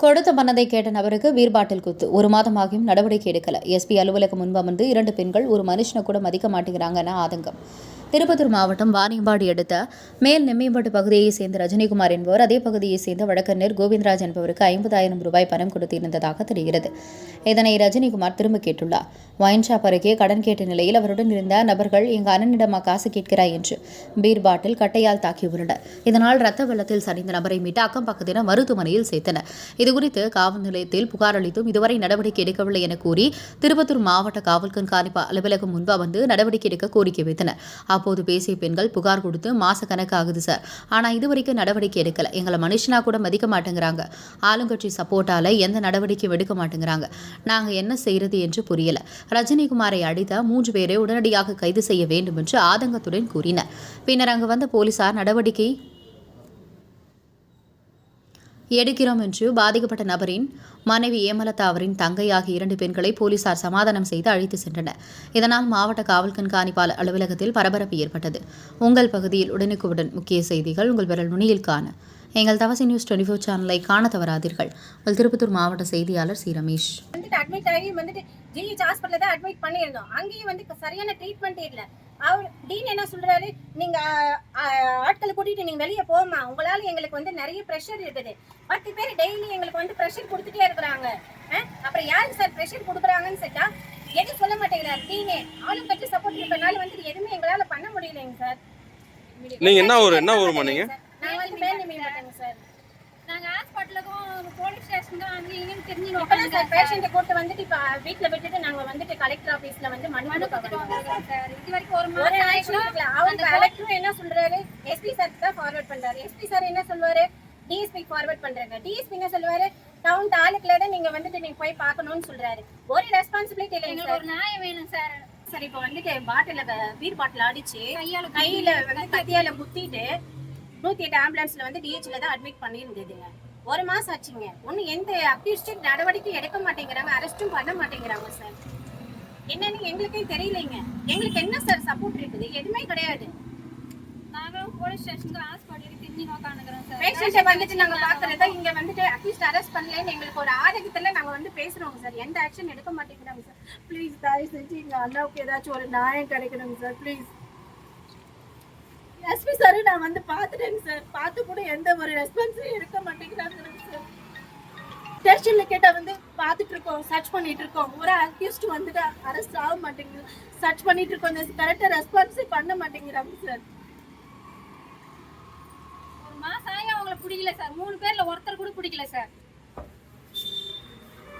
கொடுத்த பணத்தை கேட்ட நபருக்கு பீர்பாட்டில் குத்து. 1 மாதமாகியும் நடவடிக்கை எடுக்கல. எஸ்பி அலுவலகம் முன்பு அமர்ந்து 2 பெண்கள் ஒரு மனுஷனை கூட மதிக்க மாட்டேங்கிறாங்கன்னு ஆதங்கம். திருப்பத்தூர் மாவட்டம் வாணியம்பாடி அடுத்த மேல் நெம்மியம்பட்டு பகுதியைச் சேர்ந்த ரஜினிகுமார் என்பவர் அதே பகுதியைச் சேர்ந்த வழக்கறிஞர் கோவிந்தராஜ் என்பவருக்கு 50,000 ரூபாய் பணம் கொடுத்திருந்ததாக தெரிகிறது. இதனை ரஜினிகுமார் திரும்ப கேட்டுள்ளார். ஒயின் ஷாப் அருகே கடன் கேட்ட நிலையில் அவருடன் இருந்த நபர்கள் எங்க அண்ணனிடமா காசு கேட்கிறாய் என்று பீர் பாட்டில் கட்டையால் தாக்கியுள்ளனர். இதனால் ரத்த வெள்ளத்தில் சரிந்த நபரை மீட்டு அக்கம் பக்கத்தினர் மருத்துவமனையில் சேர்த்தனர். இதுகுறித்து காவல் நிலையத்தில் புகார் அளித்தும் இதுவரை நடவடிக்கை எடுக்கவில்லை என கூறி திருப்பத்தூர் மாவட்ட காவல் கண்காணிப்பு அலுவலகம் முன்பு வந்து நடவடிக்கை எடுக்க கோரிக்கை வைத்தனர். அப்போது பேசிய பெண்கள் புகார் கொடுத்து மாச கணக்கு ஆகுது சார், ஆனா இதுவரைக்கும் நடவடிக்கை எடுக்கல. எங்களை மனுஷனா கூட மதிக்க மாட்டேங்கிறாங்க. ஆளுங்கட்சி சப்போர்ட்டால எந்த நடவடிக்கையும் எடுக்க மாட்டேங்கிறாங்க. நாங்க என்ன செய்யறது என்று புரியல. ரஜினிகுமாரை அடித்த 3 பேரை உடனடியாக கைது செய்ய வேண்டும் என்று ஆதங்கத்துடன் கூறினர். பின்னர் அங்கு வந்த போலீசார் நடவடிக்கை எடுக்கிறோம் என்று பாதிக்கப்பட்ட நபரின் மனைவி ஏமலதா அவரின் தங்கை ஆகிய 2 பெண்களை போலீசார் சமாதானம் செய்து அழைத்து சென்றனர். இதனால் மாவட்ட காவல் கண்காணிப்பாளர் அலுவலகத்தில் பரபரப்பு ஏற்பட்டது. உங்கள் பகுதியில் உடனுக்குடன் முக்கிய செய்திகள் உங்கள் விரல் நுனியில் காண எங்கள் தவசி நியூஸ் 24 சேனலை காண தவறாதீர்கள். உங்கள் திருப்பத்தூர் மாவட்ட செய்தியாளர் சி ரமேஷ். அட்மிட் ஆகி ஜிஹெச் ஹாஸ்பிட்டல்ல தான் அட்மிட் பண்ணியிருந்தோம். அங்கேயும் சரியான ட்ரீட்மெண்ட் இல்லை. அவர் டீன் என்ன சொல்றாரு, நீங்க ஆட்களை கூட்டிட்டு நீங்க வெளியே போமா, உங்களால எங்களுக்கு நிறைய ப்ரெஷர் இருக்குது. 10 பேர் டெய்லி எங்களுக்கு ப்ரெஷர் கொடுத்துட்டே இருக்கிறாங்க. அப்புறம் யாருக்கு சார் ப்ரெஷர் கொடுக்குறாங்கன்னு சொல்லிட்டா எதுவும் சொல்ல மாட்டேங்கிறார் டீனே. ஆளும் கட்சி சப்போர்ட் இருக்கனால எதுவுமே எங்களால பண்ண முடியலைங்க சார். நீங்க என்ன ஊர் பண்ணீங்க? நான் மேல் சார். நாங்க ஹாஸ்பிடலுக்கும் போலீஸ் ஸ்டேஷனுக்கு அங்க இங்கன்னு தெரிஞ்சு சார் பேஷண்ட்டை கூட்டு இப்ப வீட்டுல விட்டுட்டு நாங்க கலெக்டர் ஆபீஸ்ல மனு சார். இது வரைக்கும் ஒரு அவங்க கலெக்டரும் என்ன சொல்றாரு, எஸ்பி சார் தான் ஃபார்வர்ட் பண்றாரு. எஸ்பி சார் என்ன சொல்லுவாரு, டிஎஸ்பி ஃபார்வர்ட் பண்றாங்க. டிஎஸ்பி என்ன சொல்லுவாரு, டவுன் தாலுக்குல தான் நீங்க போய் பார்க்கணும்னு சொல்றாரு. ஒரு ரெஸ்பான்சிபிலிட்டி இல்லைங்க சார். ஒரு நியாயம் வேணும் சார். சரி, இப்போ பாட்டில பீர் பாட்டில் அடிச்சு கையில கத்தியால குத்திட்டு 108 ஆம்புலன்ஸ்ல டிஹெச்ல தான் அட்மிட் பண்ணியிருந்ததுங்க. 1 மாசம் ஆச்சுங்க. ஒன்னும் எந்த அக்யூஸ்ட் நடவடிக்கை எடுக்க மாட்டேங்கிறாங்க, அரெஸ்டும் பண்ண மாட்டேங்கிறாங்க சார். என்னன்னு எங்களுக்கே தெரியலைங்க. எங்களுக்கு என்ன சார் சப்போர்ட் இருக்குது? எதுவுமே கிடையாது. நாங்களும் போலீஸ் ஸ்டேஷனுக்கு ஹாஸ்பிட்டலுக்கு தெரிஞ்சு நோக்கானுக்கிறோம் சார். பேஷண்ட்டை நாங்க பாக்குறதா இங்க அக்யூஸ்ட் அரெஸ்ட் பண்ணலன்னு எங்களுக்கு ஒரு ஆதங்கத்துல நாங்க பேசுறோம் சார். எந்த ஆக்ஷன் எடுக்க மாட்டேங்கிறாங்க சார். ப்ளீஸ் தயவு செஞ்சு எங்க அண்ணாவுக்கு ஏதாச்சும் ஒரு நியாயம் கிடைக்கணும் சார். ப்ளீஸ். எஸ்பி சார் நான் பார்த்துட்டேங்க சார். பார்த்து கூட எந்த ஒரு ரெஸ்பான்ஸும் எடுக்க மாட்டேங்கிறாங்க சார். ஸ்டேஷன்ல கேட்டா பார்த்துட்டு இருக்கோம், சர்ச் பண்ணிட்டு இருக்கோம். ஒரு அக்யூஸ்ட் அரெஸ்ட் ஆக மாட்டேங்குது. சர்ச் பண்ணிட்டு இருக்கோம், கரெக்டா ரெஸ்பான்ஸே பண்ண மாட்டேங்கிறாங்க சார். ஒரு மாசம் ஆகி அவங்கள பிடிக்கல சார். 3 பேர்ல ஒருத்தர் கூட பிடிக்கல சார்.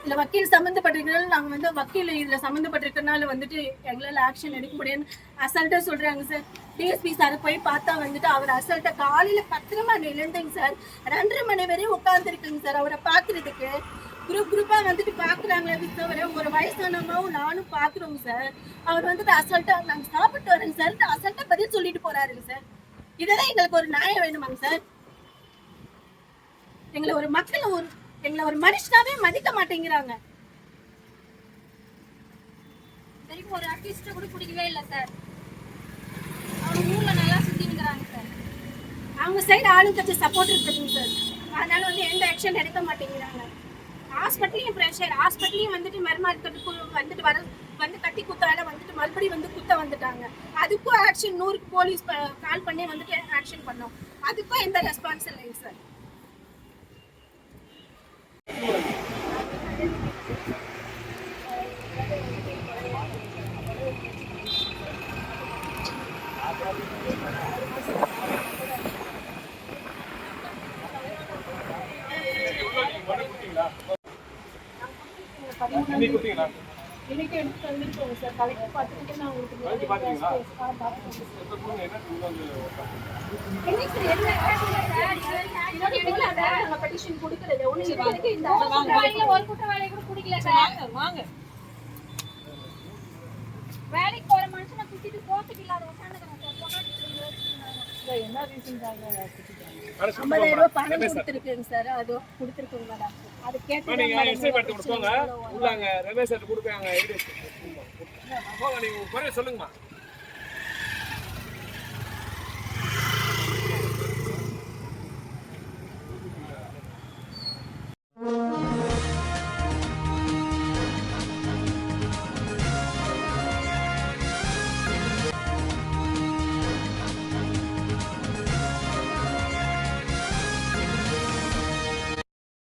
இல்ல வக்கீல் சம்பந்தப்பட்டிருக்கனால நாங்க வக்கீல் இதுல சம்பந்தப்பட்டிருக்கனால எங்களால ஆக்ஷன் எடுக்க முடியும்னு அசால்ட்டா சொல்றாங்க சார். டிஎஸ்பி சார் போய் பார்த்தா அவர் அசால்ட்டா காலையில 10 மணில இருந்துங்க சார் 2:30 மணி வரையும் உட்கார்ந்துருக்குங்க சார். அவரை பாக்குறதுக்கு குரூப்பா பாக்குறாங்களே தவிர ஒரு வயசானமாவும் நானும் பாக்குறோங்க சார். அவர் அசால்ட்டா நாங்க சாப்பிட்டு வரேங்க சார், அசால்ட்டா பதில் சொல்லிட்டு போறாருங்க சார். இதெல்லாம் எங்களுக்கு ஒரு நியாயம் வேணுமாங்க சார்? எங்களை ஒரு மனுஷனாவே மதிக்க மாட்டேங்கிறாங்க. சரிக்கு ஒரு அக்யூஸ்ட் கூட பிடிக்கவே இல்லை சார். அவங்க ஊர்ல நல்லா சுத்திங்கறாங்க சார். அவங்க சைடு ஆளுங்கட்சி சப்போர்ட் இருக்குதுங்க சார். அதனால எந்த ஆக்ஷன் எடுக்க மாட்டேங்கிறாங்க. ஹாஸ்பிட்டலையும் பிரஷர், ஹாஸ்பிட்டலையும் மருமார்க்கெட்டுக்கு கட்டி குத்தால மறுபடியும் குத்த வந்துட்டாங்க. அதுக்கும் ஆக்ஷன் 100 போலீஸ் கால் பண்ணி ஆக்ஷன் பண்ணோம். அதுக்கும் எந்த ரெஸ்பான்ஸ் இல்லைங்க சார். இன்னைக்கு எடுத்து வந்துருக்கோங்க சார். கலெக்டர் பார்த்துட்டு நான் உங்களுக்கு பெட்டிஷன் கொடுக்கறது ஒரு குற்றவாளியை கூட பிடிக்கல சார். வேலைக்கு போற மனுஷனை குத்திட்டு கோத்துக்கு இல்லாத உட்காந்துக்கிறோம் சார். என்ன ரீசன் 50,000 ரூபாய் பணம் கொடுத்துருக்குங்க சார். அது கொடுத்துருக்குங்க மேடம். அது கேட்டு ரமேஷ் சார் கொடுப்பாங்க. சொல்லுங்கம்மா.